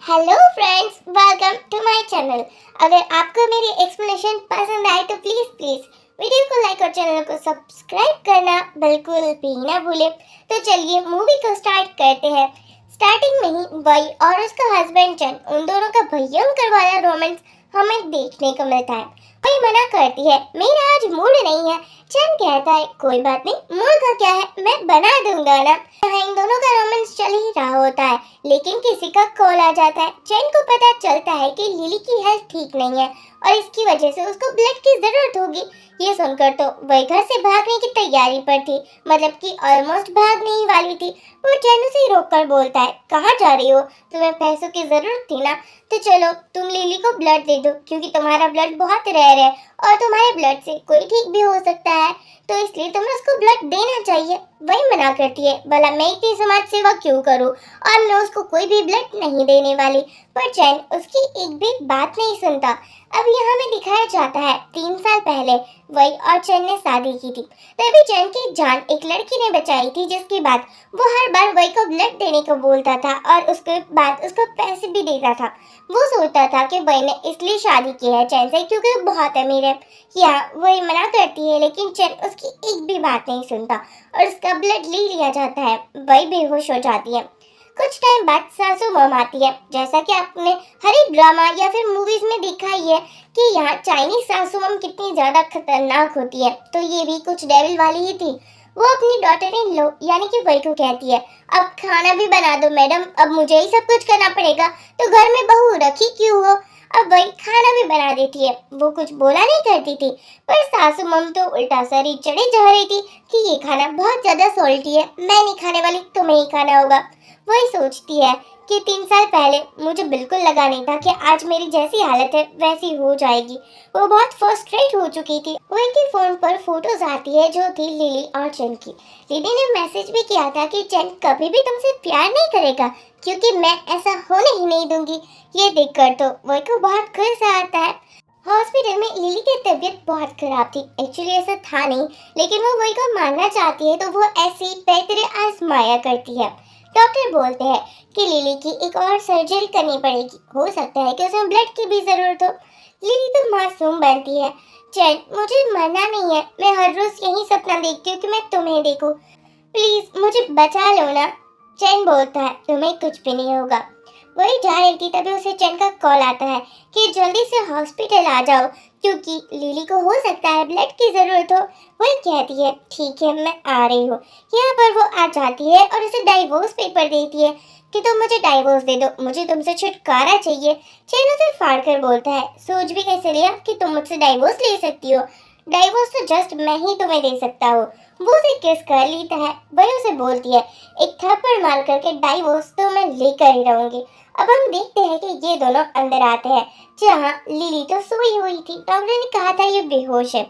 Hello friends, welcome to my channel. अगर आपको मेरी एक्सप्लेनेशन पसंद आए तो प्लीज प्लीज वीडियो को लाइक और चैनल को सब्सक्राइब करना बिल्कुल भी ना भूलें। तो चलिए मूवी को स्टार्ट करते हैं। स्टार्टिंग में ही वही और उसका हस्बैंड चन, उन दोनों का भयंकर वाला रोमांस हमें देखने को मिलता है। वही मना करती है, मेरा आज मूड नहीं है। चन कहता है, कोई बात नहीं, मूड का क्या है, मैं बना दूंगा ना। यहाँ इन दोनों का रोमांस चल ही रहा होता है, लेकिन किसी का कॉल आ जाता है। चैन को पता चलता है कि लिली की हेल्थ ठीक नहीं है और इसकी वजह से उसको ब्लड की जरूरत होगी। ये सुनकर तो वह घर से भागने की तैयारी पर थी, मतलब कि ऑलमोस्ट भागने ही वाली थी। वो चैन उसे रोककर बोलता है, कहाँ जा रही हो, तुम्हें पैसों की जरूरत थी ना, तो चलो तुम लिली को ब्लड दे दो, क्योंकि तुम्हारा ब्लड बहुत रेयर है और तुम्हारे ब्लड से कोई ठीक भी हो सकता है, तो इसलिए तुम्हें उसको ब्लड देना चाहिए। वही मना करती है, भला मैं इतनी समाज सेवा क्यों करूं और मैं उसको कोई भी ब्लड नहीं देने वाली। पर चैन उसकी एक भी बात नहीं सुनता। अब यहाँ में दिखाया जाता है 3 साल पहले वही और चैन ने शादी की थी। तभी चैन की जान एक लड़की ने बचाई थी, जिसके बाद वो हर बार वही को ब्लड देने को बोलता था और उसके बाद उसको पैसे भी देता था। वो सोचता था कि वही ने इसलिए शादी की है चैन से क्योंकि वो बहुत अमीर है। यहाँ वही मना करती है, लेकिन चैन उसकी एक भी बात नहीं सुनता और उसका ब्लड ले लिया जाता है। वही बेहोश हो जाती है। कुछ टाइम बाद सासू मम आती है। जैसा कि आपने हर एक ड्रामा या फिर मूवीज में देखा ही है कि यहाँ चाइनीज सासू मम कितनी ज्यादा खतरनाक होती है, तो ये भी कुछ डेविल वाली ही थी। वो अपनी डॉटर इन लो यानी कि वही को कहती है, अब खाना भी बना दो मैडम, अब मुझे ही सब कुछ करना पड़ेगा, तो घर में बहू रखी क्यों हो। अब वही खाना भी बना देती है। वो कुछ बोला नहीं करती थी, पर सासू मम तो उल्टा सर ही चढ़े जा रही थी कि ये खाना बहुत ज्यादा सॉल्टी है, मैं नहीं खाने वाली, तुम्हें ही खाना होगा। वही सोचती है कि 3 साल पहले मुझे बिल्कुल लगा नहीं था कि आज मेरी जैसी हालत है वैसी हो जाएगी। वो बहुत फ्रस्ट्रेट हो चुकी थी। वो के फोन पर फोटोज आती है जो थी लिली और चैन की। लिली ने मैसेज भी किया था कि चैन कभी भी तुमसे प्यार नहीं करेगा, क्योंकि मैं ऐसा होने ही नहीं दूंगी। ये देखकर तो वो को बहुत गुस्सा आता है। हॉस्पिटल में लिली की तबीयत बहुत खराब थी। एक्चुअली ऐसा था नहीं, लेकिन वो वही को मानना चाहती है तो वो ऐसी पैतरे आजमाया करती है। डॉक्टर बोलते हैं कि लिली की एक और सर्जरी करनी पड़ेगी, हो सकता है कि उसमें ब्लड की भी जरूरत हो। लिली तो मासूम बनती है, चैन मुझे मरना नहीं है, मैं हर रोज यही सपना देखती हूँ कि मैं तुम्हें देखूं, प्लीज मुझे बचा लो ना। चैन बोलता है, तुम्हें कुछ भी नहीं होगा। वही जा रही थी तभी उसे चैन का कॉल आता है कि जल्दी से हॉस्पिटल आ जाओ, क्योंकि लिली को हो सकता है ब्लड की जरूरत हो। वही कहती है, ठीक है मैं आ रही हूँ। यहाँ पर वो आ जाती है और उसे डाइवोर्स पेपर देती है कि तुम मुझे डाइवोर्स दे दो, मुझे तुमसे छुटकारा चाहिए। चैन उसे फाड़ कर बोलता है, सोच भी कैसे लिया कि तुम मुझसे डाइवोर्स ले सकती हो, डाइवोर्स तो जस्ट मैं ही तुम्हें दे सकता हूँ। वो उसे किस कर लेता है। वही उसे बोलती है, एक थप्पड़ मार करके डाइवोर्स तो मैं लेकर ही रहूंगी। अब हम देखते हैं कि ये दोनों अंदर आते हैं, जहाँ लिली तो सोई हुई थी। डॉक्टर ने कहा था ये बेहोश है।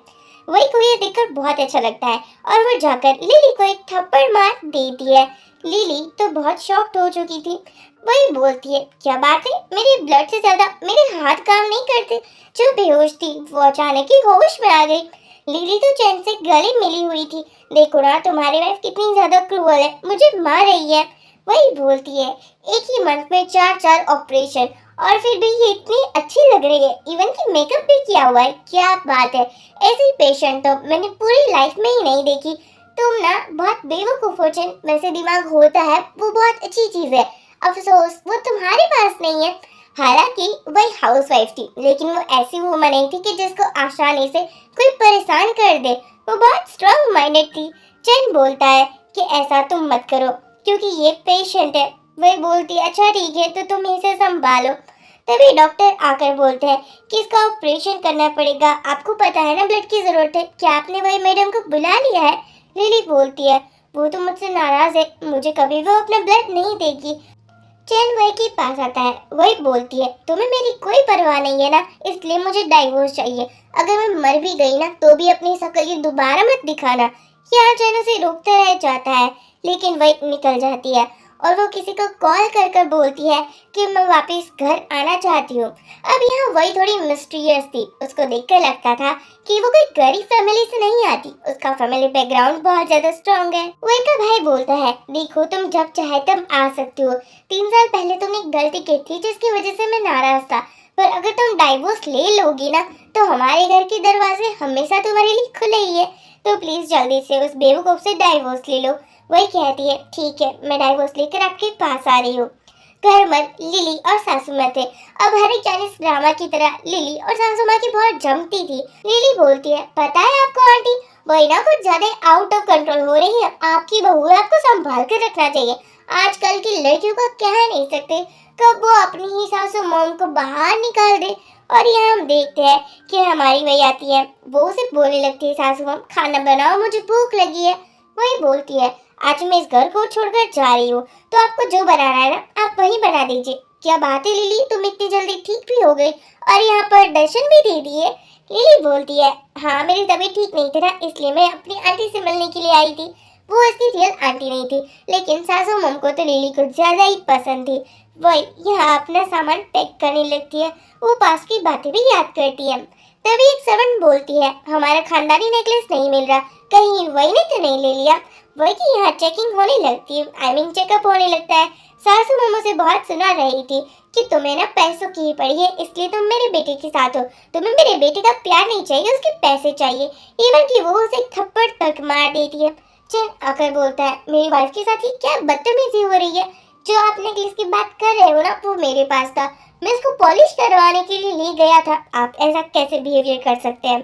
वही को ये देखकर बहुत अच्छा लगता है और वो जाकर लिली को एक थप्पड़ मार देती है। लिली तो बहुत शॉक्ड हो चुकी थी। वही बोलती है, क्या बात है, मेरे ब्लड से ज्यादा मेरे हाथ काम नहीं करते। जो बेहोश थी वो अचानक ही होश में आ गई। लिली तो चैन से गले मिली हुई थी। देखो ना तुम्हारी वाइफ कितनी ज्यादा क्रूअल है, मुझे मार रही है। वही बोलती है, एक ही मंथ में 4 ऑपरेशन और फिर भी ये इतनी अच्छी लग रही है, इवन कि मेकअप भी किया हुआ है, क्या बात है। ऐसी पेशेंट तो मैंने पूरी लाइफ में ही नहीं देखी। तुम ना बहुत बेवकूफ हो चैन, वैसे दिमाग होता है वो बहुत अच्छी चीज है, अफसोस वो तुम्हारे पास नहीं है। हालांकि वही हाउसवाइफ थी, लेकिन वो ऐसी वुमन नहीं थी कि जिसको आसानी से कोई परेशान कर दे। वो बहुत स्ट्रांग माइंडेड थी। चैन बोलता है कि ऐसा तुम मत करो, क्योंकि ये पेशेंट है। वही बोलती है, अच्छा ठीक है, तो तुम इसे संभालो। तभी डॉक्टर आकर बोलते हैं कि इसका ऑपरेशन करना पड़ेगा, आपको पता है ना ब्लड की जरूरत है, क्या आपने वही मैडम को बुला लिया है। लिली बोलती है, वो तो मुझसे नाराज है, मुझे कभी वो अपना ब्लड नहीं देगी। चैन वही के पास आता है। वही बोलती है, तुम्हें मेरी कोई परवाह नहीं है ना, इसलिए मुझे डाइवोर्स चाहिए। अगर मैं मर भी गई ना तो भी अपनी शक्ल दोबारा मत दिखाना। यहाँ चैन उसे रोकते रह जाता है, लेकिन वही निकल जाती है और वो किसी को कॉल कर कर बोलती है कि मैं वापस घर आना चाहती हूँ। अब यहाँ वही थोड़ी मिस्टीरियस थी, उसको देखकर लगता था कि वो कोई गरीब फैमिली से नहीं आती, उसका फैमिली बैकग्राउंड बहुत ज्यादा स्ट्रॉन्ग है। वही का भाई बोलता है, देखो तुम जब चाहे तब आ सकती हो, 3 साल पहले तुमने गलती की थी जिसकी वजह से मैं नाराज था, पर अगर तुम डाइवोर्स ले लोगी ना तो हमारे घर के दरवाजे हमेशा तुम्हारे लिए खुले ही है, तो प्लीज जल्दी से उस बेवकूफ से डाइवोर्स ले लो। वही कहती है, ठीक है मैं डाइवोर्स लेकर आपके पास आ रही हूँ। घर में लिली और सासू माँ थे। अब हर एक चाइनीज ड्रामा की तरह लिली और सासू माँ की बहुत जमती थी। लिली बोलती है, पता है आपको आंटी, वही ना कुछ ज्यादा आउट ऑफ कंट्रोल हो रही है, आपकी बहू है, आपको संभाल कर रखना चाहिए। आजकल की लड़कियों को कह नहीं सकते कब वो अपनी ही सासू मॉम को बाहर निकाल दे। और यहाँ हम देखते हैं कि हमारी वही आती है, वो उसे बोलने लगती है, सासू मॉम खाना बनाओ मुझे भूख लगी है। वही बोलती है, आज मैं इस घर को छोड़कर जा रही हूँ, तो आपको जो बनाना है ना आप वही बना दीजिए। क्या बात है लिली, तुम इतनी जल्दी ठीक भी हो गई और यहाँ पर दर्शन भी दे दिए। लिली बोलती है, हाँ मेरी तबीयत ठीक नहीं थी ना, इसलिए मैं अपनी आंटी से मिलने के लिए आई थी। वो उसकी रियल आंटी नहीं थी, लेकिन सासू मम को तो लिली को ज्यादा ही पसंद थी। वही यहाँ अपना सामान पैक करने लगती है, वो पास की बातें भी याद करती है। तभी एक सर्वेंट बोलती है, हमारा खानदानी नेकलेस नहीं मिल रहा, कहीं वही ने तो नहीं ले लिया। वही की यहाँ चेकिंग होने लगती है, आई मीन चेकअप होने लगता है। सासू मम्मा से बहुत सुना रही थी कि तुम्हें ना पैसों की ही पड़ी है, इसलिए तुम मेरे बेटे के साथ हो, तुम्हें मेरे बेटे का प्यार नहीं चाहिए, उसके पैसे चाहिए। इवन कि वो उसे थप्पड़ तक मार देती है। चैन आकर बोलता है, मेरी वाइफ के साथ ही क्या बदतमीजी हो रही है, जो आप नेकलेस की बात कर रहे हो ना वो मेरे पास था, मैं इसको पॉलिश करवाने के लिए ले गया था, आप ऐसा कैसे बिहेवियर कर सकते हैं।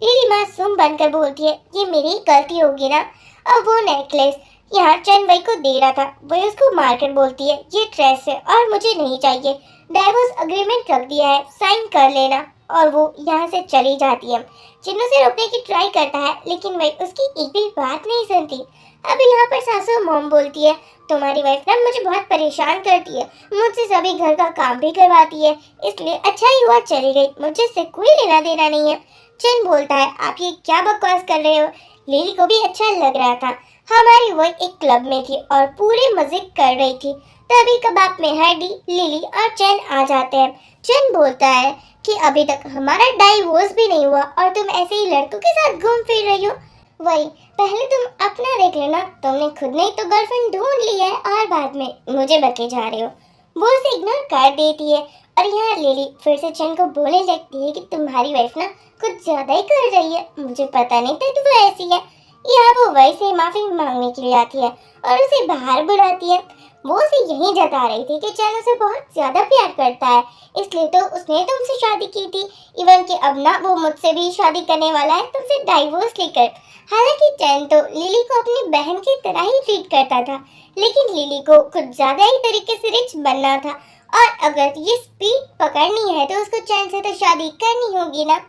लिली मासूम बनकर बोलती है, ये मेरी गलती होगी ना। अब वो नेकलेस यहाँ चैन भाई को दे रहा था, वही उसको मारकर बोलती है, ये ड्रेस है और मुझे नहीं चाहिए, डाइवोर्स अग्रीमेंट रख दिया है, साइन कर लेना। और वो यहाँ से चली जाती है। चिन्नू से रोकने की ट्राई करता है, लेकिन वही उसकी एक भी बात नहीं सुनती। अब यहाँ पर सासू मॉम बोलती है, तुम्हारी वाइफ ना मुझे बहुत परेशान करती है, मुझसे सभी घर का काम भी करवाती है, इसलिए अच्छा ही हुआ चली गई, मुझे इससे कोई लेना देना नहीं है। चिन बोलता है, आप ये क्या बकवास कर रहे हो। लिली को भी अच्छा लग रहा था, हमारी वो एक क्लब में थी और पूरे मजे कर रही थी। तभी कबाब में हड्डी, लिली और चैन आ जाते हैं। चैन बोलता है कि अभी तक हमारा डाइवोर्स भी नहीं हुआ और तुम ऐसे ही लड़कों के साथ घूम फिर रही हो। वही पहले तुम अपना देख लेना, तुमने खुद ने तो गर्लफ्रेंड ढूंढ ली है और बाद में मुझे बके जा रहे हो। वो उसे इग्नोर कर देती है और यहाँ लिली फिर से चैन को बोलने लगती है कि तुम्हारी वाइफ ना कुछ ज्यादा ही कर रही है, मुझे पता नहीं था कि वो ऐसी है। यहाँ वो वैसे माफी मांगने के लिए आती है और उसे बाहर बुलाती है। वो उसे यही जता रही थी कि चैन उसे बहुत ज्यादा प्यार करता है, इसलिए तो उसने तुमसे शादी की थी। इवन कि अब ना वो मुझसे भी शादी करने वाला है तुमसे डाइवोर्स लेकर। हालांकि चैन तो लिली को अपनी बहन की तरह ही ट्रीट करता था, लेकिन लिली को कुछ ज्यादा ही तरीके से रिच बनना था और अगर ये स्पीड पकड़नी है तो उसको चैन से तो शादी करनी होगी ना।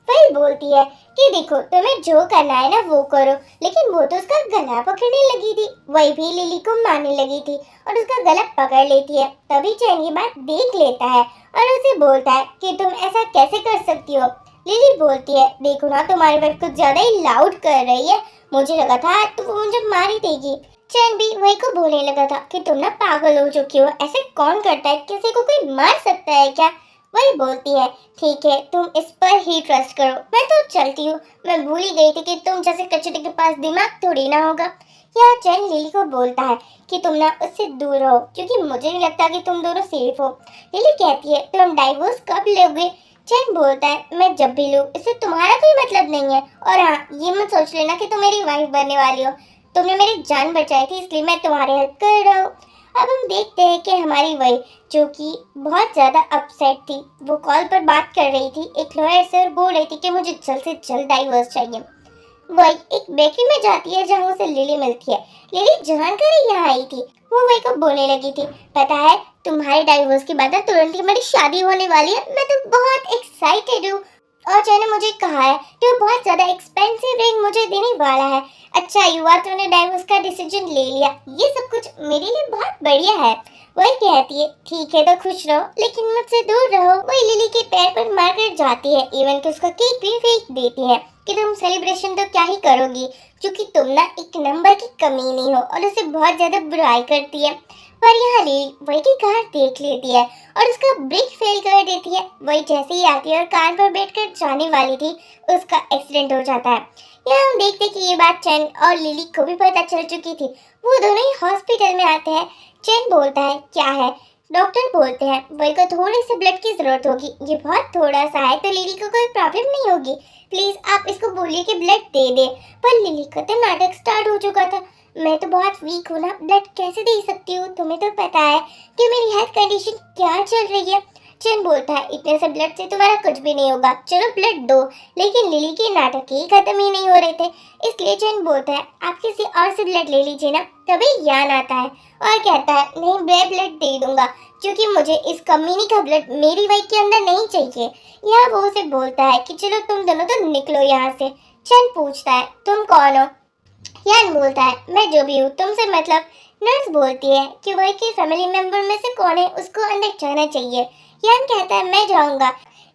वही बोलती है कि देखो तुम्हें जो करना है ना वो करो, लेकिन वो तो उसका गला पकड़ने लगी थी। वही भी लिली को मारने लगी थी और उसका गला पकड़ लेती है। तभी चैन ये बात देख लेता है और उसे बोलता है कि तुम ऐसा कैसे कर सकती हो। लिली बोलती है, देखो ना तुम्हारी वाइफ कुछ ज्यादा ही लाउड कर रही है, मुझे लगा था तो वो मुझे मार ही देगी। चैन भी वही को बोलने लगा था कि तुम ना पागल हो चुकी हो, ऐसे कौन करता है, किसी को कोई मार सकता है क्या। वही बोलती है, ठीक है तुम इस पर ही ट्रस्ट करो, मैं तो चलती हूँ, मैं भूल ही गई थी कि तुम जैसे कचरे के पास दिमाग थोड़ी ना होगा। यहाँ चैन लिली को बोलता है कि तुम ना उससे दूर रहो, क्योंकि मुझे नहीं लगता कि तुम दोनों सेफ हो। लिली कहती है, तुम डाइवोर्स कब लोगे। चैन बोलता है, मैं जब भी लूँ, इससे तुम्हारा कोई मतलब नहीं है, और हाँ ये मत सोच लेना कि तुम मेरी वाइफ बनने वाली हो, तुमने मेरी जान बचाई थी इसलिए मैं तुम्हारी हेल्प कर रहा हूँ। अब हम देखते हैं कि हमारी वही जो कि बहुत ज़्यादा अपसेट थी, वो कॉल पर बात कर रही थी एक लॉयर से और बोल रही थी कि मुझे जल्द से जल्द डाइवोर्स चाहिए। वही एक बेकरी में जाती है जहाँ उसे लिली मिलती है। लिली जानकर ही यहाँ आई थी। वो वही को बोलने लगी थी, पता है तुम्हारे डाइवोर्स के बाद तुरंत ही हमारी शादी होने वाली है, मैं तो बहुत एक्साइटेड हूँ। और चैन ने मुझे कहा है कि वो बहुत ज्यादा एक्सपेंसिव रिंग मुझे देने वाला है। अच्छा युवा तूने डाइवोर्स का डिसीजन ले लिया, ये सब कुछ मेरे लिए बहुत बढ़िया है। वही कहती है, ठीक है तो खुश रहो लेकिन मुझसे दूर रहो। वही लिली के पैर पर मारकर जाती है, इवन कि उसका केक भी फेंक देती है कि तुम सेलिब्रेशन तो क्या ही करोगी, क्योंकि तुम ना एक नंबर की कमीनी हो, और उसे बहुत ज्यादा बुराई करती है। पर यहाँ लिली वही की कार देख लेती है और उसका ब्रेक फेल कर देती है। वही जैसे ही आती है और कार पर बैठकर जाने वाली थी, उसका एक्सीडेंट हो जाता है। यहाँ हम देखते कि ये बात चैन और लिली को भी पता चल चुकी थी। वो दोनों ही हॉस्पिटल में आते हैं। चैन बोलता है क्या है, डॉक्टर बोलते हैं वही को थोड़े से ब्लड की जरूरत होगी, ये बहुत थोड़ा सा है तो लिली को कोई प्रॉब्लम नहीं होगी, प्लीज आप इसको बोलिए कि ब्लड दे दे। पर लिली का तो नाटक स्टार्ट हो चुका था। मैं तो बहुत वीक हूँ ना, ब्लड कैसे दे सकती हूँ, तुम्हें तो पता है कि मेरी हेल्थ कंडीशन क्या चल रही है। चैन बोलता है इतने से ब्लड से तुम्हारा कुछ भी नहीं होगा, चलो ब्लड दो। लेकिन लिली के नाटक ही खत्म ही नहीं हो रहे थे, इसलिए चैन बोलता है आप किसी और से ब्लड ले लीजिए ना। तभी यान आता है और कहता है नहीं, मैं ब्लड दे दूंगा क्योंकि मुझे इस कमीनी का ब्लड मेरी वाइफ के अंदर नहीं चाहिए। यहाँ वो उसे बोलता है कि चलो तुम दोनों तो निकलो यहाँ से। चैन पूछता है तुम कौन हो। यान बोलता है मैं जो भी हूँ, तुमसे मतलब। नर्स बोलती है कि वही के फैमिली मेंबर में से कौन है उसको अंदर जाना चाहिए। यान कहता है मैं जाऊंगा।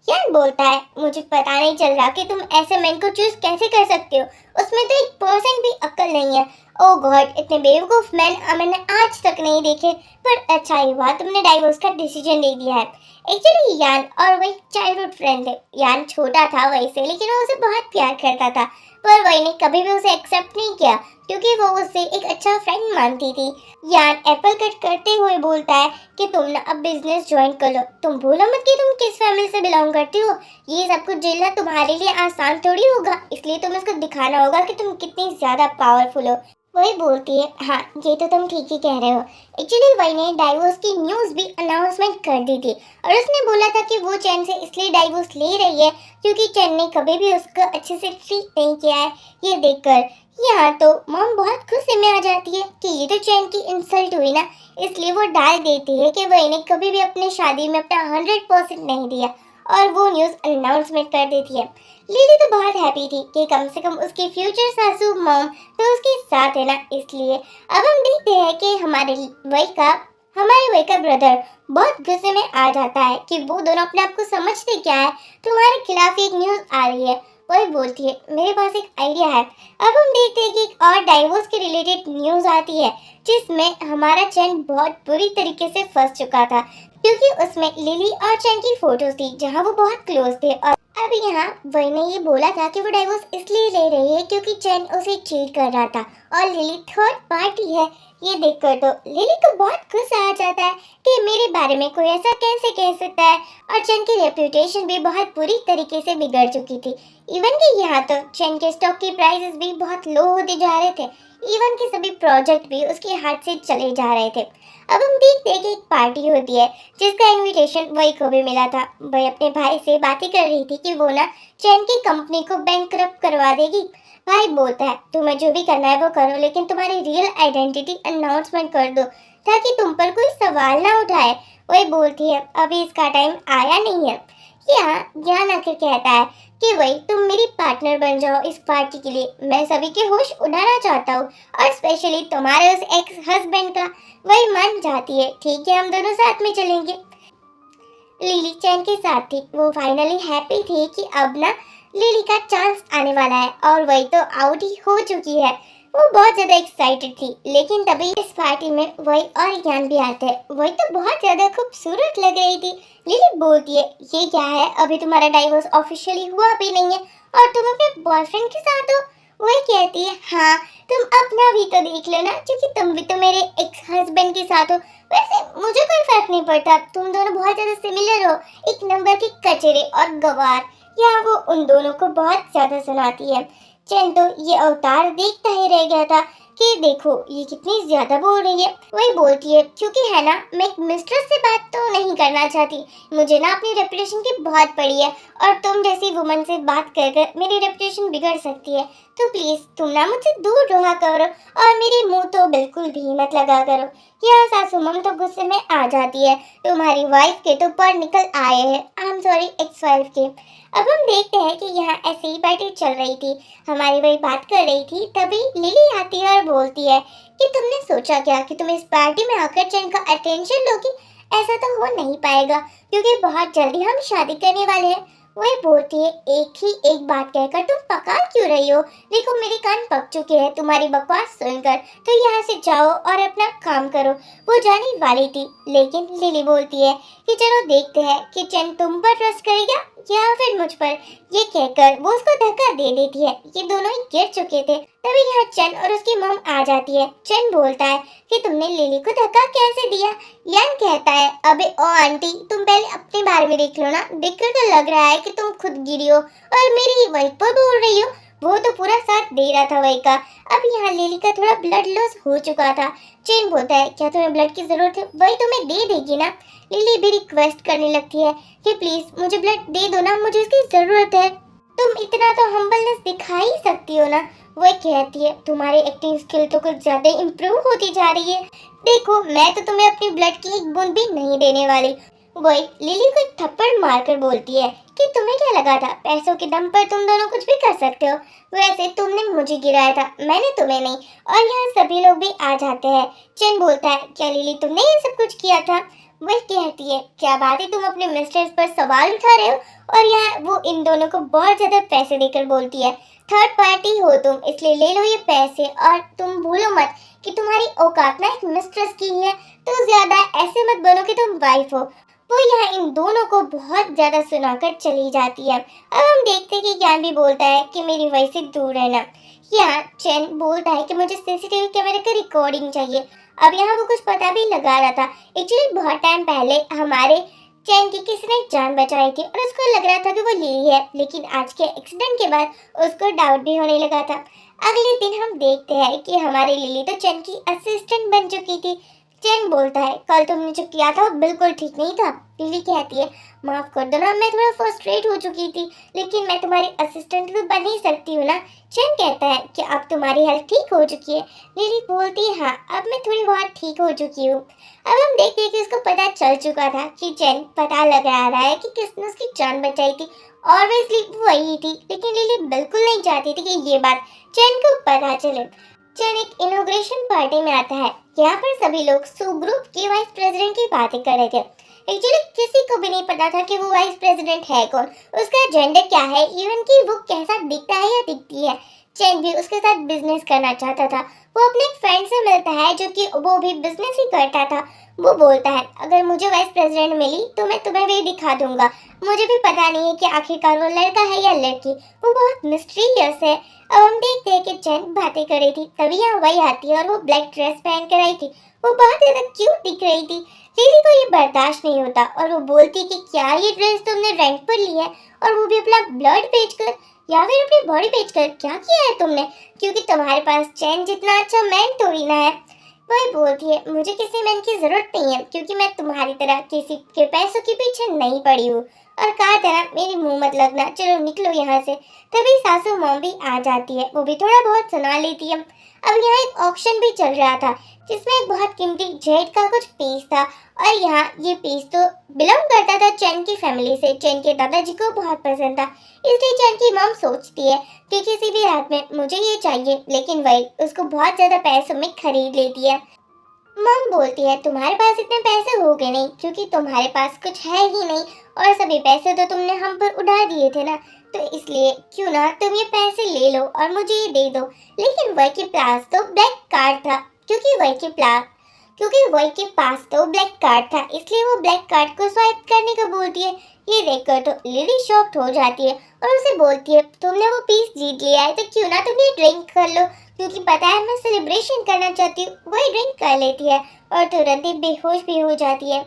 यान बोलता है मुझे पता नहीं चल रहा कि तुम ऐसे मैन को चूज कैसे कर सकते हो, उसमें तो 1% भी अक्ल नहीं है। ओ गॉड, इतने बेवकूफ मैन मैंने आज तक नहीं देखे। पर अच्छा ही हुआ तुमने डाइवोर्स का डिसीजन ले दिया है। एक्चुअली यान और वही चाइल्डहुड फ्रेंड थे। यान छोटा था वैसे, लेकिन वो उसे बहुत प्यार करता था, पर वही ने कभी भी उसे एक्सेप्ट नहीं किया क्योंकि वो उससे एक अच्छा फ्रेंड मानती थी। यान एप्पल कट करते हुए बोलता है कि तुम ना अब बिजनेस ज्वाइन कर लो। तुम भूलो मत कि तुम किस फैमिली से बिलोंग करती हो। ये सब कुछ झेलना तुम्हारे लिए आसान थोड़ी होगा, इसलिए तुम्हें उसको दिखाना होगा कि तुम कितनी ज्यादा पावरफुल हो। वही बोलती है हाँ ये तो तुम ठीक ही कह रहे हो। एक्चुअली वही ने डाइवोर्स की न्यूज़ भी अनाउंसमेंट कर दी थी और उसने बोला था कि वो चैन से इसलिए डाइवोर्स ले रही है क्योंकि चैन ने कभी भी उसको अच्छे से ट्रीट नहीं किया है। ये देखकर यहाँ तो मॉम बहुत गुस्से में आ जाती है कि ये तो चैन की इंसल्ट हुई ना, इसलिए वो डाल देती है कि वही ने कभी भी अपनी शादी में अपना 100% नहीं दिया और वो न्यूज़ अनाउंसमेंट कर देती है। लिली तो बहुत हैप्पी थी कि कम से कम उसकी फ्यूचर सासू मॉम तो उसके साथ है ना, इसलिए अब हम देखते हैं कि हमारे वही का ब्रदर बहुत गुस्से में आ जाता है कि वो दोनों अपने आप को समझते क्या है, तुम्हारे खिलाफ एक न्यूज़ आ रही है। वही बोलती है मेरे पास एक आइडिया है। अब हम देखते हैं कि एक और डाइवोर्स के रिलेटेड न्यूज़ आती है जिसमें हमारा चैन बहुत बुरी तरीके से फंस चुका था क्योंकि उसमें लिली और चैन की फोटोज थी जहां वो बहुत क्लोज थे। और अब यहाँ वही ने ये बोला था कि वो डाइवोर्स इसलिए ले रही है क्योंकि चैन उसे चीट कर रहा था और लिली थर्ड पार्टी है। ये देखकर तो लिली को बहुत गुस्सा आ जाता है कि मेरे बारे में कोई ऐसा कैसे कह सकता है। और चैन की रेप्यूटेशन भी बहुत बुरी तरीके से बिगड़ चुकी थी। इवन कि यहाँ तो चैन के स्टॉक की प्राइसेस भी बहुत लो होते जा रहे थे। इवन के सभी प्रोजेक्ट भी उसके हाथ से चले जा रहे थे। अब हम देखते हैं कि एक पार्टी होती है जिसका इनविटेशन वही को भी मिला था। वही अपने भाई से बातें कर रही थी कि वो ना चैन की कंपनी को बैंकरप्ट करवा देगी। भाई बोलता है तुम्हें जो भी करना है वो करो, लेकिन तुम्हारी रियल आइडेंटिटी अनाउंसमेंट कर दो ताकि तुम पर कोई सवाल ना उठाए। वही बोलती है अभी इसका टाइम आया नहीं है। यहाँ आकर कहता है कि वही तुम मेरी पार्टनर बन जाओ इस पार्टी के लिए, मैं सभी के होश उड़ाना चाहता हूँ और स्पेशली तुम्हारे उस एक्स हस्बैंड का। वही मान जाती है ठीक है हम दोनों साथ में चलेंगे। लिली चैन के साथ थी, वो फाइनली हैप्पी थी कि अब ना लिली का चांस आने वाला है और वही तो आउट ही हो चुकी है। वो बहुत ज्यादा एक्साइटेड थी, लेकिन तभी इस पार्टी में वही और ज्ञान भी आते हैं। वही तो बहुत ज्यादा खूबसूरत लग रही थी। लिली बोलती है ये क्या है, अभी तुम्हारा डाइवोर्स ऑफिशियली हुआ भी नहीं है और तुम अपने बॉयफ्रेंड के साथ हो। वही कहती है हाँ तुम अपना भी तो देख लो ना, क्योंकि तुम भी तो मेरे एक्स हस्बैंड के साथ हो। वैसे मुझे कोई फर्क नहीं पड़ता, तुम दोनों बहुत ज्यादा सिमिलर हो, एक नंबर के कचरे और गवार। यहाँ वो उन दोनों को बहुत ज्यादा सुनाती है। चैन तो ये अवतार देखता ही रह गया था कि देखो ये कितनी ज्यादा बोल रही है। वही बोलती है क्योंकि है ना मैं एक मिस्ट्रेस से बात तो नहीं करना चाहती, मुझे ना अपनी रेपुटेशन की बहुत पड़ी है और तुम जैसी वुमन से बात कर कर मेरी रेपुटेशन बिगड़ सकती है। तो प्लीज तुम ना मुझसे दूर रहा करो और मेरे मुंह तो बिल्कुल भी मत लगा करो। यह सासू मम तो गुस्से में आ जाती है, तुम्हारी वाइफ के तो पर निकल आए हैं, I am sorry ex wife के। अब हम देखते हैं कि यहाँ ऐसे ही पार्टी चल रही थी, हमारी वही बात कर रही थी, तभी लिली आती है और बोलती है कि तुमने सोचा क्या कि तुम इस पार्टी में आकर चैन का अटेंशन लोगी। ऐसा तो हो नहीं पाएगा क्योंकि बहुत जल्दी हम शादी करने वाले हैं। वही बोलती है, एक ही एक बात कहकर तुम पका क्यों रही हो? देखो मेरे कान पक चुके हैं तुम्हारी बकवास सुनकर, तो यहाँ से जाओ और अपना काम करो। वो जाने वाली थी, लेकिन लिली बोलती है कि चलो देखते हैं कि चैन तुम पर ट्रस्ट करेगा या फिर मुझ पर। ये कहकर वो उसको धक्का दे देती है। ये दोनों ही गिर चुके थे। तभी यहाँ चैन और उसकी मॉम आ जाती है। चैन बोलता है कि तुमने लिली को धक्का कैसे दिया? यान कहता है, अबे ओ आंटी, तुम पहले अपने बारे में देख लो ना। देखकर तो लग रहा है कि तुम खुद गिरी हो और मेरी वाइफ पर बोल रही हो। वो तो पूरा साथ दे रहा था वही का। अब यहाँ लिली का थोड़ा ब्लड लॉस हो चुका था। चैन बोलता है, क्या तुम्हें ब्लड की जरूरत है? वही तुम्हें दे देगी ना। लिली भी रिक्वेस्ट करने लगती है कि प्लीज मुझे ब्लड दे दो ना, मुझे इसकी जरूरत है। तुम इतना तो हम्बलनेस दिखा ही सकती हो ना। वो कहती है, तुम्हारी एक्टिंग स्किल तो कुछ ज्यादा इम्प्रूव होती जा रही है। देखो मैं तो तुम्हें अपनी ब्लड की एक बूंद भी नहीं देने वाली। वही लिली को थप्पड़ मारकर बोलती है कि तुम्हें क्या लगा था पैसों के दम पर तुम दोनों कुछ भी कर सकते हो? वैसे तुमने मुझे गिराया था, मैंने तुम्हें नहीं। और यहाँ सभी लोग भी आ जाते हैं। चैन बोलता है, क्या लिली तुमने ये सब कुछ किया था? वह कहती है, क्या बात है, तुम अपने मिस्ट्रेस पर सवाल उठा रहे हो? और यहाँ वो इन दोनों को बहुत ज्यादा पैसे देकर बोलती है, थर्ड पार्टी हो तुम, इसलिए ले लो ये पैसे। और तुम भूलो मत कि तुम्हारी औकात ना एक मिस्ट्रेस की है, तो ज्यादा ऐसे मत बनो कि तुम वाइफ हो। वो यहाँ इन दोनों को बहुत ज्यादा सुनाकर चली जाती है। अब हम देखते हैं कि ज्ञान भी बोलता है कि मेरी वजह से दूर रहना। यहाँ चैन बोलता है कि मुझे सीसीटीवी कैमरे की रिकॉर्डिंग चाहिए। अब यहाँ वो कुछ पता भी लगा रहा था। एक्चुअली बहुत टाइम पहले हमारे चैन की किसी ने जान बचाई थी और उसको लग रहा था कि वो लिली है, लेकिन आज के एक्सीडेंट के बाद उसको डाउट भी होने लगा था। अगले दिन हम देखते हैं कि हमारी लिली तो चैन की असिस्टेंट बन चुकी थी। चैन बोलता है, कल तुमने जो किया था वो बिल्कुल ठीक नहीं था। लिली कहती है, माफ कर दो ना, मैं थोड़ा फ्रस्ट्रेट हो चुकी थी, लेकिन मैं तुम्हारी असिस्टेंट तो बन ही सकती हूँ ना। चैन कहता है कि अब तुम्हारी हेल्थ ठीक हो चुकी है। लिली बोलती है, हाँ अब मैं थोड़ी बहुत ठीक हो चुकी हूँ। अब हम देखते हैं कि उसको पता चल चुका था कि चैन पता लगा रहा है कि किसने उसकी जान बचाई थी। ऑब्वियसली वो वही थी, लेकिन लिली बिल्कुल नहीं चाहती थी कि ये बात चैन को पता चले। चैन एक इनॉग्रेशन पार्टी में आता है। यहाँ पर सभी लोग सू ग्रुप के वाइस प्रेसिडेंट की बातें कर रहे थे। एक्चुअली किसी को भी नहीं पता था कि वो वाइस प्रेसिडेंट है कौन, उसका जेंडर क्या है, इवन कि वो कैसा दिखता है या दिखती है। चैन भी उसके साथ बिजनेस करना चाहता था। वो अपने एक फ्रेंड से मिलता है जो कि वो भी बिजनेस ही करता था। वो बोलता है, अगर मुझे वाइस प्रेसिडेंट मिली तो मैं तुम्हें भी दिखा दूंगा। मुझे भी पता नहीं है कि आखिरकार वो लड़का है या लड़की। वो बहुत मिस्टीरियस है। अब हम देखते हैं कि चैन बातें कर रही थी, तभी यहाँ वही आती है और वो ब्लैक ड्रेस पहन कर आई थी। वो बहुत ज्यादा क्यूट दिख रही थी। लिली को ये बर्दाश्त नहीं होता और वो बोलती कि क्या ये ड्रेस तुमने रेंट पर ली है, और वो भी अपना ब्लड बेचकर या फिर अपनी बॉडी बेचकर? क्या किया है तुमने? क्योंकि तुम्हारे पास चैन जितना अच्छा मैन थोड़ी ना है। वही बोलती है, मुझे किसी मैन की जरूरत नहीं है, क्योंकि मैं तुम्हारी तरह किसी के पैसों के पीछे नहीं पड़ी हूँ। और कहा था ना, मेरी मुंह मत लगना, चलो निकलो यहाँ से। तभी सासू मॉम भी आ जाती है, वो भी थोड़ा बहुत सुना लेती है। अब यहाँ एक ऑक्शन भी चल रहा था जिसमें एक बहुत कीमती जेड का कुछ पीस था, और यहाँ ये पीस तो बिलोंग करता था चैन की फैमिली से। चैन के दादाजी को बहुत पसंद था, इसलिए चैन की मॉम सोचती है कि किसी भी रात में मुझे ये चाहिए, लेकिन वही उसको बहुत ज्यादा पैसों में खरीद लेती है। मम बोलती है, तुम्हारे पास इतने पैसे होंगे नहीं, क्योंकि तुम्हारे पास कुछ है ही नहीं, और सभी पैसे तो तुमने हम पर उड़ा दिए थे ना, तो इसलिए क्यों ना तुम ये पैसे ले लो और मुझे ये दे दो। लेकिन वही के पास तो ब्लैक कार्ड था, क्योंकि वही के पास तो ब्लैक कार्ड था, इसलिए वो ब्लैक कार्ड को स्वाइप करने को बोलती है। ये देखकर तो लिली शॉक्ड हो जाती है और उसे बोलती है, तुमने वो पीस जीत लिया है तो क्यों ना तुम ये ड्रिंक कर लो, क्योंकि पता है मैं सेलिब्रेशन करना चाहती हूँ। वही ड्रिंक कर लेती है और तुरंत ही बेहोश भी हो जाती है।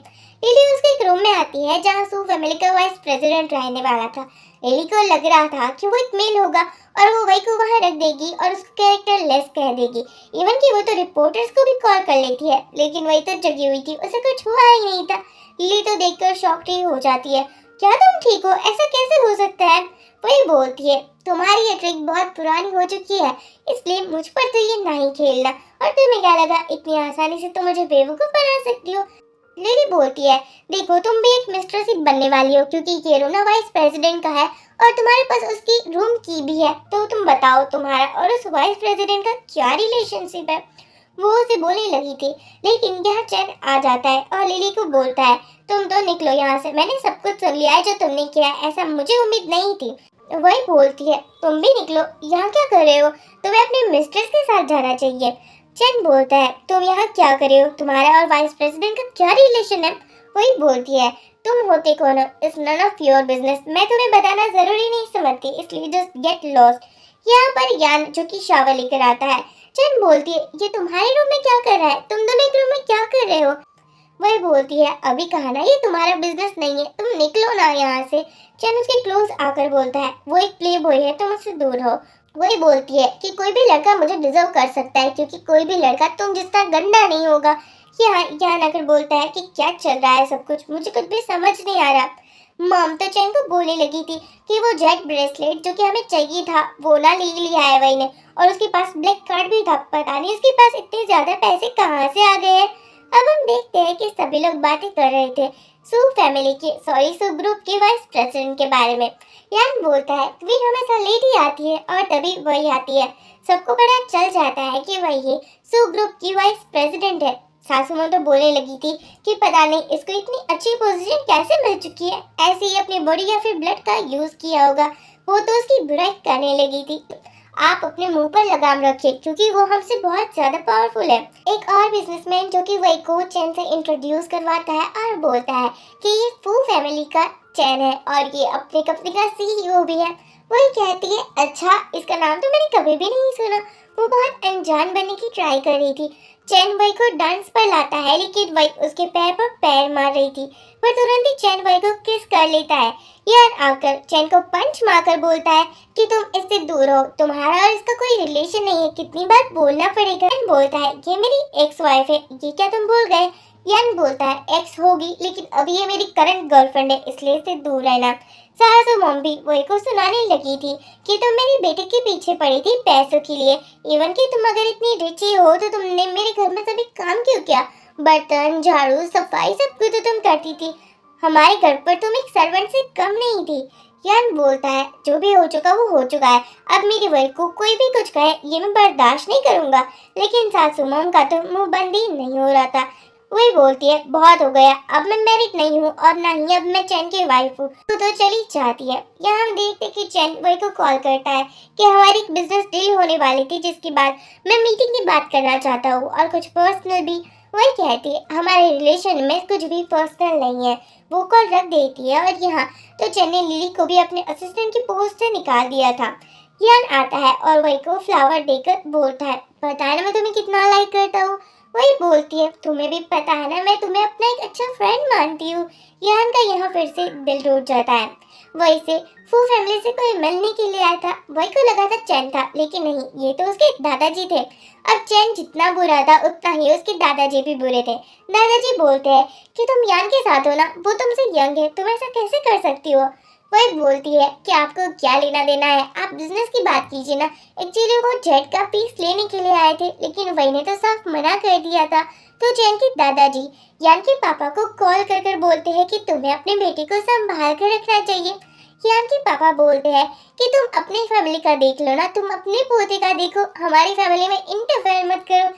लिली उसके एक रूम में आती है जहाँ सू फैमिली का वाइस प्रेसिडेंट रहने वाला था। लिली को लग रहा था कि वो एक मेल होगा और वो वही को वहाँ रख देगी और उसका कैरेक्टर लेस कह देगी। इवन कि वो तो रिपोर्टर्स को भी कॉल कर लेती है, लेकिन वही तो जगी हुई थी, उसे कुछ हुआ ही नहीं था। लिली तो देखकर शॉक्ड ही हो जाती है, क्या तुम ठीक हो? ऐसा कैसे हो सकता है? वही बोलती है, तुम्हारी ये ट्रिक बहुत पुरानी हो चुकी है, इसलिए मुझ पर तो ये नहीं खेलना। और तुम्हें क्या लगा इतनी आसानी से तुम मुझे बेवकूफ बना सकती हो? लिली बोलती है, देखो तुम भी एक मिस्ट्रेस ही बनने वाली हो, क्योंकि ये रूम ना वाइस प्रेसिडेंट का है और तुम्हारे पास उसकी रूम की भी है, तो तुम बताओ तुम्हारा और उस वाइस प्रेसिडेंट का क्या रिलेशनशिप है? वो उसे बोलने लगी थी, लेकिन यहाँ चैन आ जाता है और लिली को बोलता है, तुम तो निकलो यहाँ से, मैंने सब कुछ सुन लिया है जो तुमने किया है, ऐसा मुझे उम्मीद नहीं थी। वही बोलती है, तुम भी निकलो, यहाँ क्या कर रहे हो, तुम्हें अपने मिस्ट्रेस के साथ जाना चाहिए। चैन बोलता है, तुम यहाँ क्या कर रहे हो, तुम्हारा और वाइस प्रेसिडेंट का क्या रिलेशन है। वही बोलती है, तुम होते कौन हो, it's none of your business, मैं तुम्हें बताना जरूरी नहीं समझती, इसलिए जस्ट गेट लॉस्ट। यहाँ पर यान जो कि शावर लेकर आता है। चैन बोलती है, ये तुम्हारे रूम में क्या कर रहा है, तुम दोनों एक रूम में क्या कर रहे हो। वही बोलती है, अभी कहा ना ये तुम्हारा बिजनेस नहीं है, तुम निकलो ना यहाँ से। चैन उसके क्लोज आकर बोलता है, वो एक प्ले बॉय है, तुम उससे दूर हो। वही बोलती है कि कोई भी लड़का मुझे डिजर्व कर सकता है, क्योंकि कोई भी लड़का तुम जितना गंदा नहीं होगा। यहाँ आकर बोलता है कि क्या चल रहा है सब कुछ, मुझे कुछ भी समझ नहीं आ रहा। मॉम तो चैन को बोलने लगी थी कि वो जेट ब्रेसलेट जो कि हमें चाहिए था वो ना ले लिया है वही ने, और उसके पास ब्लैक कार्ड भी था, पता नहीं उसके पास इतने ज्यादा पैसे कहाँ से आ गए हैं। अब हम देखते हैं कि सभी लोग बातें कर रहे थे सू फैमिली के, सू ग्रुप के वाइस प्रेसिडेंट के बारे में। यान बोलता है, क्वीन हमेशा लेट ही आती है और तभी वही आती है, सबको पता चल जाता है कि वही सू ग्रुप की वाइस प्रेसिडेंट है। सासू माँ तो बोलने लगी थी कि पता नहीं इसको इतनी अच्छी पोजीशन कैसे मिल चुकी है, ऐसे ही अपनी बॉडी या फिर ब्लड का यूज किया होगा। वो तो उसकी बुराई करने लगी थी। आप अपने मुंह पर लगाम रखिए, क्योंकि वो हमसे बहुत ज्यादा पावरफुल है। एक और बिजनेसमैन जो कि वही को चैन से इंट्रोड्यूस करवाता है और बोलता है कि ये फू फैमिली का चैन है और ये अपने कंपनी का सीईओ भी है। वही कहती है, अच्छा इसका नाम तो मैंने कभी भी नहीं सुना। वो बहुत अनजान बनने की ट्राई कर रही थी। चैन वही को डांस पर लाता है, लेकिन वही उसके पैर पर पैर मार रही थी, पर तुरंत ही चैन वही को किस कर लेता है। यान आकर चैन को पंच मारकर बोलता है कि तुम इससे दूर हो, तुम्हारा और इसका कोई रिलेशन नहीं है, कितनी बार बोलना पड़ेगा। चैन बोलता है, ये मेरी एक्स वाइफ है, ये क्या तुम भूल गए। यान बोलता है, एक्स होगी लेकिन अभी ये मेरी करंट गर्लफ्रेंड है, इसलिए इससे दूर रहना। सासू मॉम भी वही को सुनाने लगी थी कि तुम मेरी बेटे के पीछे पड़ी थी पैसों के लिए, इवन कि तुम अगर इतनी रिच ही हो तो तुमने मेरे घर में सभी काम क्यों किया, बर्तन झाड़ू सफाई सब कुछ तो तुम करती थी, हमारे घर पर तुम एक सर्वेंट से कम नहीं थी। यान बोलता है, जो भी हो चुका वो हो चुका है, अब मेरी वही को कोई भी कुछ कहे ये मैं बर्दाश्त नहीं करूंगा। लेकिन सासू मॉम का तो मुंह बंद ही नहीं हो रहा था। वही बोलती है, बहुत हो गया, अब मैं मैरिड नहीं हूँ और ना ही अब मैं चैन की वाइफ हूँ, तो चली जाती है। यहाँ हम देखते कि चैन वही को कॉल करता है कि हमारी एक बिजनेस डील होने वाली थी, जिसके बाद मैं मीटिंग की बात करना चाहता हूँ और कुछ पर्सनल भी। वही कहती है, हमारे रिलेशन में कुछ भी पर्सनल नहीं है। वो कॉल रख देती है और यहाँ तो चैन ने लिली को भी अपने असिस्टेंट की पोस्ट से निकाल दिया था। यान आता है और वही को फ्लावर देकर बोलता है, पता है ना मैं तुम्हें कितना लाइक करता हूँ। वही बोलती है, तुम्हें भी पता है ना मैं तुम्हें अपना एक अच्छा फ्रेंड मानती हूँ। यान का यहाँ फिर से दिल टूट जाता है। वही से फू फैमिली से कोई मिलने के लिए आया था, वही को लगा था चैन था, लेकिन नहीं, ये तो उसके दादाजी थे। अब चैन जितना बुरा था उतना ही उसके दादाजी भी बुरे थे। दादाजी बोलते हैं कि तुम यान के साथ हो ना, वो तुमसे यंग है, तुम ऐसा कैसे कर सकती हो। वही बोलती है कि आपको क्या लेना देना है, आप बिजनेस की बात कीजिए ना। एक्चुअली वो जेट का पीस लेने के लिए आए थे, लेकिन वही ने तो साफ मना कर दिया था। तो चैन के दादाजी यान के पापा को कॉल कर कर बोलते हैं कि तुम्हें अपने बेटे को संभाल कर रखना चाहिए। यान के पापा बोलते हैं कि तुम अपनी फैमिली का देख लो ना, तुम अपने पोते का देखो, हमारी फैमिली में इंटरफेयर मत करो।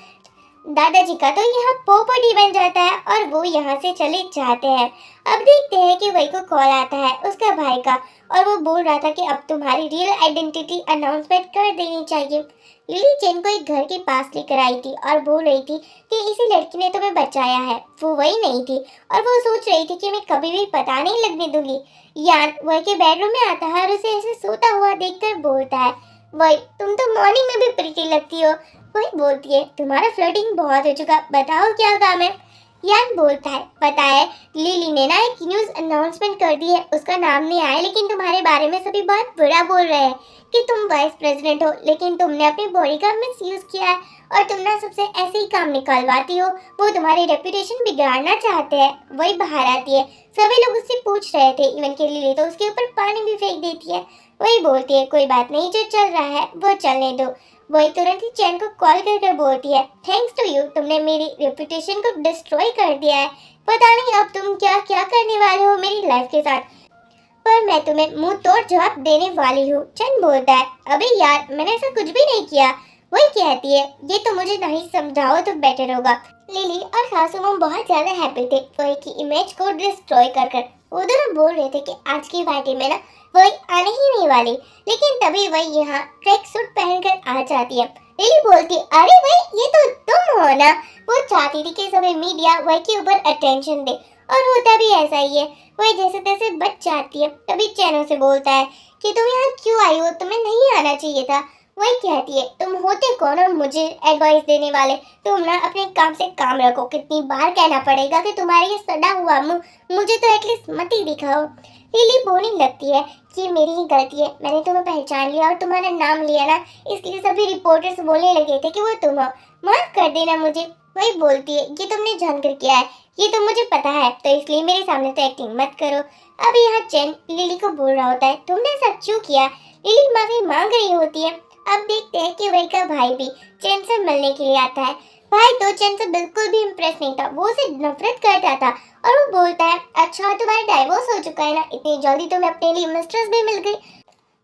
दादाजी का तो यहाँ पोपटी बन जाता है और वो यहाँ से चले जाते हैं। अब देखते हैं कि वही को कॉल आता है उसका भाई का, और वो बोल रहा था कि अब तुम्हारी रियल आइडेंटिटी अनाउंसमेंट कर देनी चाहिए। लिली चैन को एक घर के पास लेकर आई थी और बोल रही थी कि इसी लड़की ने तुम्हें बचाया है। वो वही नहीं थी और वो सोच रही थी कि मैं कभी भी पता नहीं लगने दूंगी। यान वही के बेडरूम में आता है और उसे ऐसे सोता हुआ देखकर बोलता है, वही तुम तो मॉर्निंग में भी प्रीटी लगती हो। वही बोलती है, तुम्हारा फ्लर्टिंग बहुत हो चुका, बताओ क्या काम है। यान बोलता है, पता है लिली ने ना एक न्यूज़ अनाउंसमेंट कर दी है, उसका नाम नहीं आया, लेकिन तुम्हारे बारे में सभी बहुत बुरा बोल रहे हैं कि तुम वाइस प्रेसिडेंट हो, लेकिन तुमने अपनी बॉडी का मिसयूज किया है और तुम ना सबसे ऐसे ही काम निकालवाती हो। वो तुम्हारी रेपुटेशन बिगाड़ना चाहते हैं। वही बाहर आती है, सभी लोग उससे पूछ रहे थे, इवन के लिली तो उसके ऊपर पानी भी फेंक देती है। वही बोलती है, कोई बात नहीं, जो चल रहा है वो चलने दो। वही तुरंत ही चैन को कॉल करके बोलती है, थैंक्स टू यू, तुमने मेरी रेपुटेशन को डिस्ट्रॉय कर दिया है, पता नहीं अब तुम क्या क्या करने वाले हो मेरी लाइफ के साथ, पर मैं तुम्हें मुंह तोड़ जवाब देने वाली हूँ। चैन बोलता है, अबे यार मैंने ऐसा कुछ भी नहीं किया। वही कहती है ये तो मुझे नहीं समझाओ तो बेटर होगा। लिली और सासू माँ बहुत ज्यादा हैप्पी थे वही की इमेज को डिस्ट्रॉय कर कर। वो दोनों बोल रहे थे कि आज की पार्टी में ना वही आने ही नहीं वाली, लेकिन तभी वही यहाँ ट्रैक सूट पहनकर आ जाती है। लिली बोलती अरे भाई ये तो तुम हो ना। वो चाहती थी कि सभी मीडिया वही के ऊपर अटेंशन दे और होता भी ऐसा ही है। वही जैसे तैसे बच जाती है। तभी चैनो से बोलता है कि तुम यहाँ क्यों आई हो, तुम्हें नहीं आना चाहिए था। वही कहती है तुम होते कौन और मुझे एडवाइस देने वाले, तुम ना अपने काम से काम रखो। कितनी बार कहना पड़ेगा कि तुम्हारे ये सड़ा हुआ मुंह मुझे तो एटलीस्ट मत ही दिखाओ। लिली बोलने लगती है कि मेरी ही गलती है, मैंने तुम्हें पहचान लिया और तुम्हारा नाम लिया ना, इसलिए सभी रिपोर्टर्स बोलने लगे थे कि वो तुम हो, माफ कर देना मुझे। वही बोलती है ये तुमने जानकर किया है, ये तो मुझे पता है, तो इसलिए मेरे सामने तो एक्टिंग मत करो। अब यहाँ चैन लिली को बोल रहा होता है तुमने ऐसा क्यों किया। लिली माफी मांग रही होती है। अब देखते हैं कि वही का भाई भी चैन से मिलने के लिए आता है। भाई तो चैन से बिल्कुल भी इम्प्रेस नहीं था, वो उसे नफरत करता था और वो बोलता है अच्छा तुम्हारा डाइवोर्स हो चुका है ना, इतनी जल्दी तुम्हें अपने लिए मिस्ट्रेस भी मिल गई।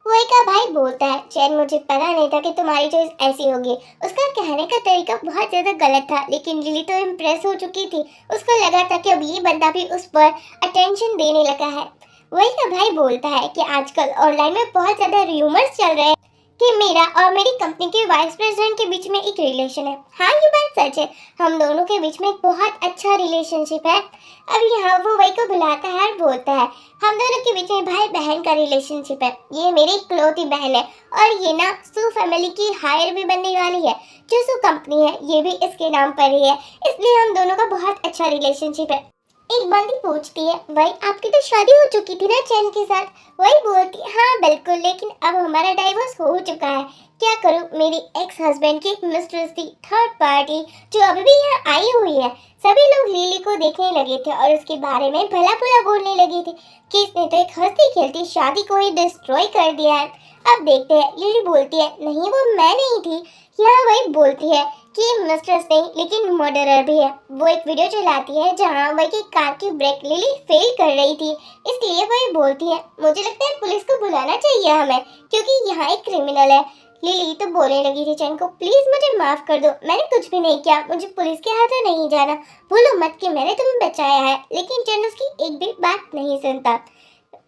वही का भाई बोलता है चैन मुझे पता नहीं था कि तुम्हारी चॉइस ऐसी होगी। उसका कहने का तरीका बहुत ज्यादा गलत था, लेकिन लिली तो इम्प्रेस हो चुकी थी। उसको लगा था कि अब ये बंदा भी उस पर अटेंशन देने लगा है। वही का भाई बोलता है कि आजकल ऑनलाइन में बहुत ज्यादा रूमर्स चल रहे हैं कि मेरा और मेरी कंपनी के वाइस प्रेसिडेंट के बीच में एक रिलेशन है। हाँ ये बात सच है, हम दोनों के बीच में एक बहुत अच्छा रिलेशनशिप है। अब यहाँ वो वही को बुलाता है और बोलता है हम दोनों के बीच में भाई बहन का रिलेशनशिप है, ये मेरी इकलौती बहन है और ये ना सू फैमिली की हायर भी बनने वाली है। जो सू कंपनी है ये भी इसके नाम पर ही है, इसलिए हम दोनों का बहुत अच्छा रिलेशनशिप है। एक बंदी पूछती है भाई आपकी तो शादी हो चुकी थी ना चैन के साथ। वही बोलती हाँ बिल्कुल, लेकिन अब हमारा डाइवोर्स हो चुका है। क्या करूँ, मेरी एक्स हस्बैंड की एक मिस्ट्रेस थी, थर्ड पार्टी, जो अभी भी यहाँ आई हुई है। सभी लोग लिली को देखने लगे थे और उसके बारे में भला बुरा बोलने लगे थे कि इसने तो एक हंसती खेलती शादी को ही डिस्ट्रॉय कर दिया है। अब देखते हैं। लिली बोलती है नहीं वो मैं नहीं थी। यहाँ वही बोलती है कि मिस्ट्रेस नहीं लेकिन मर्डरर भी है। वो एक वीडियो चलाती है जहाँ वही की कार की ब्रेक लिली फेल कर रही थी, इसलिए वही बोलती है मुझे लगता है पुलिस को बुलाना चाहिए हमें, क्योंकि यहाँ एक क्रिमिनल है। लिली तो बोलने लगी थी चैन को प्लीज मुझे माफ कर दो, मैंने कुछ भी नहीं किया, मुझे पुलिस के हाथों नहीं जाना, भूलो मत कि मैंने तुम्हें बचाया है। लेकिन चैन उसकी एक भी बात नहीं सुनता।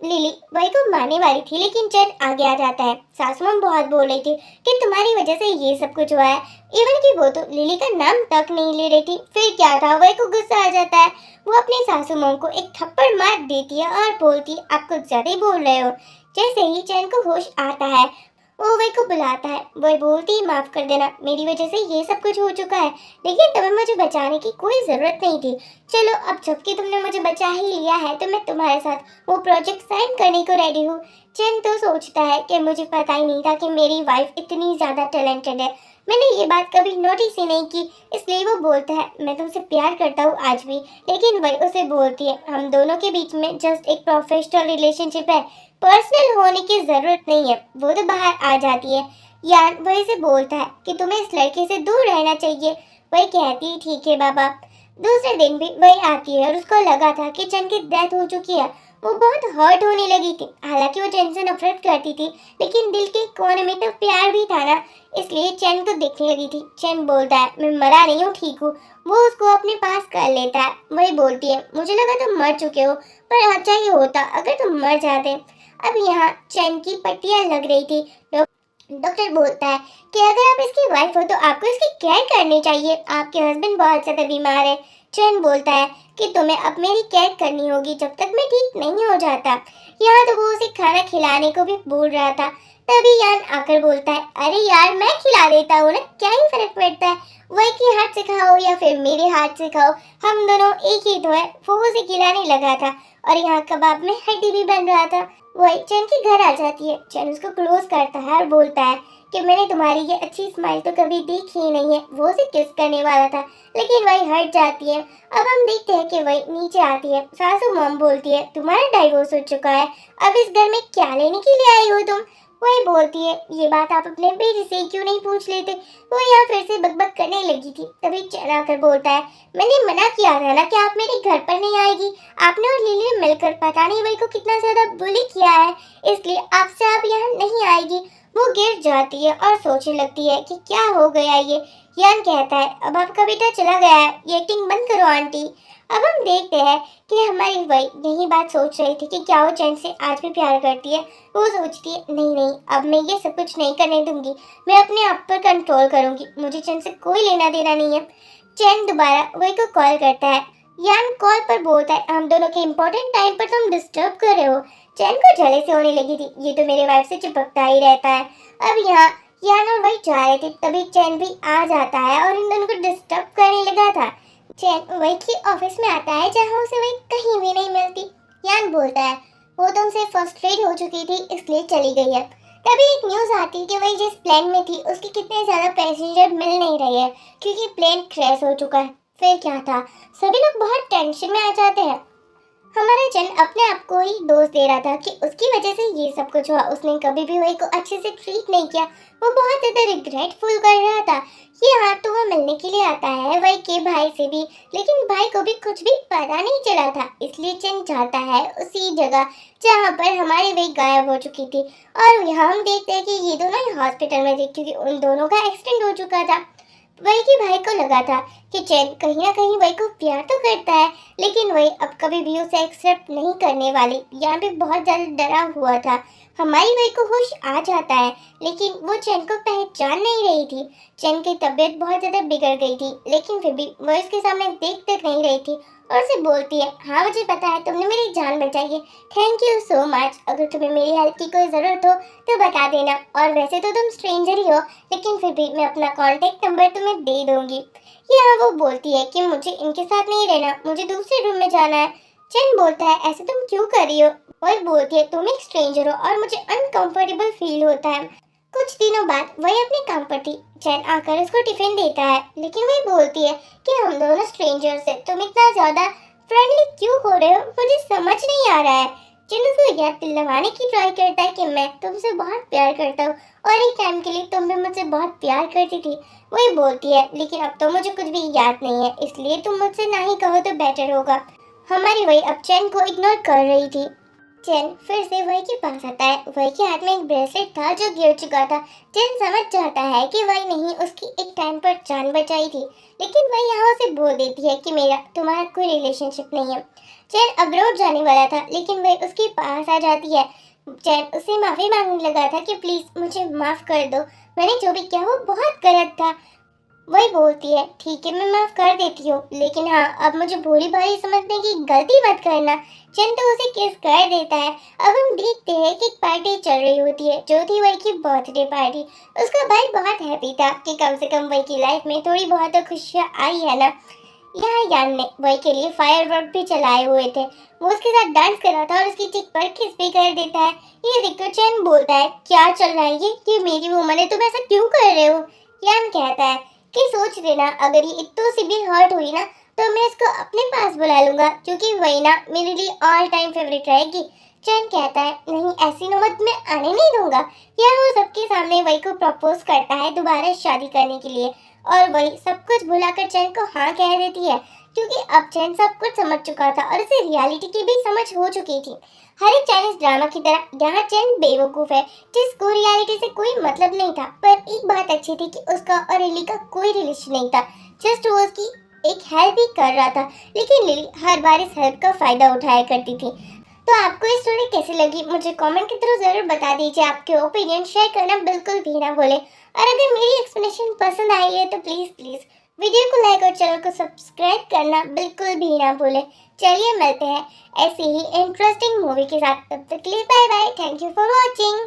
लिली वही को मारने वाली थी लेकिन चैन आगे आ जाता है। सासू माँ बहुत बोल रही थी कि तुम्हारी वजह से ये सब कुछ हुआ है, इवन कि वो तो लिली का नाम तक नहीं ले रही थी। फिर क्या था, वही को गुस्सा आ जाता है। वो अपनी सासू माँ को एक थप्पड़ मार देती है और बोलती आप कुछ ज्यादा ही बोल रहे हो। जैसे ही चैन को होश आता है वो वही को बुलाता है। वही बोलती ही माफ कर देना, मेरी वजह से ये सब कुछ हो चुका है, लेकिन तुम्हें मुझे बचाने की कोई जरूरत नहीं थी। चलो अब जबकि तुमने मुझे बचा ही लिया है तो मैं तुम्हारे साथ वो प्रोजेक्ट साइन करने को रेडी हूँ। चैन तो सोचता है कि मुझे पता ही नहीं था कि मेरी वाइफ इतनी ज्यादा टैलेंटेड है, मैंने ये बात कभी नोटिस ही नहीं की। इसलिए वो बोलता है मैं तुमसे प्यार करता हूँ आज भी। लेकिन वही उसे बोलती है हम दोनों के बीच में जस्ट एक प्रोफेशनल रिलेशनशिप है, पर्सनल होने की जरूरत नहीं है। वो तो बाहर आ जाती है। यान वही से बोलता है कि तुम्हें इस लड़के से दूर रहना चाहिए। वही कहती है ठीक है बाबा। दूसरे दिन भी वही आती है और उसको लगा था कि चैन की डेथ हो चुकी है। वो बहुत हर्ट होने लगी थी, हालांकि वो चैन से नफरत करती थी लेकिन दिल के कोने में तो प्यार भी था ना, इसलिए चैन को देखने लगी थी। चैन बोलता है मैं मरा नहीं हूँ, ठीक हूँ। वो उसको अपने पास कर लेता है। वही बोलती है मुझे लगा तुम मर चुके हो, पर अच्छा ही होता अगर तुम मर जाते। अब यहाँ चैन की पट्टियाँ लग रही थी। डॉक्टर बोलता है कि अगर आप इसकी वाइफ हो तो आपको इसकी केयर करनी चाहिए, आपके हस्बैंड बहुत ज़्यादा बीमार है। चैन बोलता है कि तुम्हें अब मेरी केयर करनी होगी जब तक मैं ठीक नहीं हो जाता। यहाँ तो वो उसे खाना खिलाने को भी बोल रहा था। तभी यान आकर बोलता है अरे यार मैं खिला देता हूँ ना, क्या ही फर्क पड़ता है, वही के हाथ से खाओ या फिर मेरे हाथ से खाओ, हम दोनों एक ही तो है। वो उसे खिलाने लगा था और यहाँ कबाब में हड्डी भी बन रहा था। वही चैन के घर आ जाती है। चैन उसको क्लोज करता है और बोलता है कि मैंने तुम्हारी ये अच्छी स्माइल तो कभी देखी ही नहीं है। वो उसे किस करने वाला था लेकिन वही हट जाती है। अब हम देखते हैं कि वही नीचे आती है। सासू मॉम बोलती है तुम्हारा डाइवोर्स हो चुका है, अब इस घर में क्या लेने के लिए आई हो तुम। वही बोलती है ये बात आप अपने बेटे से क्यों नहीं पूछ लेते। वो यहाँ फिर से बकबक करने लगी थी। तभी चैन आकर बोलता है मैंने मना किया था ना कि आप मेरे घर पर नहीं आएगी, आपने और लिली ने मिलकर पता नहीं वही को कितना ज्यादा बुली किया है, इसलिए आपसे आप यहाँ नहीं आएगी। वो गिर जाती है और सोचने लगती है कि क्या हो गया ये। यान कहता है अब आपका बेटा चला गया है, ये एक्टिंग बंद करो आंटी। अब हम देखते हैं कि हमारी वही यही बात सोच रही थी कि क्या वो चैन से आज भी प्यार करती है। वो सोचती है नहीं नहीं, अब मैं ये सब कुछ नहीं करने दूंगी, मैं अपने आप पर कंट्रोल करूंगी, मुझे चैन से कोई लेना देना नहीं है। चैन दोबारा वही को कॉल करता है। यान कॉल पर बोलता है हम दोनों के इम्पोर्टेंट टाइम पर तुम डिस्टर्ब कर रहे हो। चैन को जले से होने लगी थी, ये तो मेरे वाइफ से चिपकता ही रहता है। अब यहाँ यान और वही जा रहे थे, तभी चैन भी आ जाता है और इन दोनों को डिस्टर्ब करने लगा था। चैन वही की ऑफिस में आता है जहाँ उसे वही कहीं भी नहीं मिलती। यान बोलता है वो तो उनसे फर्स्ट्रेट हो चुकी थी इसलिए चली गई है। तभी एक न्यूज़ आती है कि वही जिस प्लेन में थी उसके कितने ज़्यादा पैसेंजर मिल नहीं रहे हैं क्योंकि प्लेन क्रैश हो चुका है। फिर क्या था, सभी लोग बहुत टेंशन में आ जाते हैं। हमारा चैन अपने आप को ही दोष दे रहा था कि उसकी वजह से ये सब कुछ हुआ, उसने कभी भी वही को अच्छे से ट्रीट नहीं किया, वो बहुत ज़्यादा रिग्रेटफुल कर रहा था। यहाँ तो वो मिलने के लिए आता है वही के भाई से भी, लेकिन भाई को भी कुछ भी पता नहीं चला था, इसलिए चैन जाता है उसी जगह जहाँ पर हमारी वही गायब हो चुकी थी। और यहाँ हम देखते हैं कि ये दोनों ही हॉस्पिटल में थे क्योंकि उन दोनों का एक्सीडेंट हो चुका था। वही के भाई को लगा था कि चैन कहीं ना कहीं वही को प्यार तो करता है, लेकिन वही अब कभी भी उसे एक्सेप्ट नहीं करने वाली। यहाँ पे बहुत ज़्यादा डरा हुआ था। हमारी वही को होश आ जाता है, लेकिन वो चैन को पहचान नहीं रही थी। चैन की तबीयत बहुत ज़्यादा बिगड़ गई थी, लेकिन फिर भी वो इसके सामने देख तक नहीं रही थी और उसे बोलती है हाँ मुझे पता है तुमने मेरी जान बचाई है, थैंक यू सो मच। अगर तुम्हें मेरी हेल्प की कोई ज़रूरत हो तो बता देना, और वैसे तो तुम स्ट्रेंजर ही हो, लेकिन फिर भी मैं अपना कॉन्टेक्ट नंबर तुम्हें दे दूंगी। यहाँ वो बोलती है कि मुझे इनके साथ नहीं रहना, मुझे दूसरे रूम में जाना है। चैन बोलता है ऐसे तुम क्यों कर रही हो। वही बोलती है तुम एक स्ट्रेंजर हो और मुझे अनकंफर्टेबल फील होता है। कुछ दिनों बाद वही अपने काम पर थी। चैन आकर उसको टिफिन देता है, लेकिन वही बोलती है कि हम दोनों स्ट्रेंजर्स हैं, तुम इतना ज़्यादा फ्रेंडली क्यों हो रहे हो, मुझे समझ नहीं आ रहा है। चैन उसको याद दिलवाने की ट्राई करता है कि मैं तुमसे बहुत प्यार करता हूँ और एक टाइम के लिए तुम भी मुझसे बहुत प्यार करती थी। वही बोलती है लेकिन अब तो मुझे कुछ भी याद नहीं है, इसलिए तुम मुझसे ना ही कहो तो बेटर होगा। हमारी वही अब चैन को इग्नोर कर रही थी। चैन फिर से वही के पास आता है। वही के हाथ में एक ब्रेसलेट था जो गिर चुका था। चैन समझ जाता है कि वही नहीं उसकी एक टाइम पर जान बचाई थी, लेकिन वही यहाँ से बोल देती है कि मेरा तुम्हारा कोई रिलेशनशिप नहीं है। चैन अब्रॉड जाने वाला था, लेकिन वही उसके पास आ जाती है। चैन उसे माफ़ी मांगने लगा था कि प्लीज़ मुझे माफ़ कर दो, मैंने जो भी किया वो बहुत गलत था। वही बोलती है ठीक है मैं माफ कर देती हूँ, लेकिन हाँ अब मुझे भोली भाली समझने की गलती मत करना। चैन तो उसे किस कर देता है। अब हम देखते हैं कि एक पार्टी चल रही होती है जो थी वही की बर्थडे पार्टी। उसका भाई बहुत हैप्पी था कि कम से कम वही की लाइफ में थोड़ी बहुत तो खुशियाँ आई है ना। यहाँ यान ने वही के लिए फायरवर्क भी चलाए हुए थे। वो उसके साथ डांस कर रहा था और उसकी चिक पर किस भी कर देता है। ये देखकर चैन बोलता है क्या चल रहा है ये मेरी वुमन है, तुम ऐसा क्यों कर रहे हो। यान कहता है कि सोच लेना अगर ये इतनी सी भी हर्ट हुई ना तो मैं इसको अपने पास बुला लूंगा, क्योंकि वही ना मेरे लिए ऑल टाइम फेवरेट रहेगी। चैन कहता है नहीं ऐसी नौबत मैं आने नहीं दूंगा। यह वो सबके सामने वही को प्रपोज करता है दोबारा शादी करने के लिए, और वही सब कुछ भुलाकर चैन को हाँ कह देती है, क्योंकि अब चैन सब कुछ समझ चुका था और उसे रियलिटी की भी समझ हो चुकी थी। हर एक चाइनीज ड्रामा की तरह यहाँ चैन बेवकूफ़ है जिसको रियलिटी से कोई मतलब नहीं था, पर एक बात अच्छी थी कि उसका और लिली का कोई रिलेशन नहीं था, जस्ट वो उसकी एक हेल्प ही कर रहा था, लेकिन लिली हर बार इस हेल्प का फ़ायदा उठाया करती थी। तो आपको ये स्टोरी कैसी लगी मुझे कमेंट के थ्रू ज़रूर बता दीजिए। आपके ओपिनियन शेयर करना बिल्कुल भी ना भूलें, और अगर मेरी एक्सप्लेनेशन पसंद आई है तो प्लीज़ वीडियो को लाइक और चैनल को सब्सक्राइब करना बिल्कुल भी ना भूलें। चलिए मिलते हैं ऐसी ही इंटरेस्टिंग मूवी के साथ, तब तक के लिए bye bye, thank you for watching.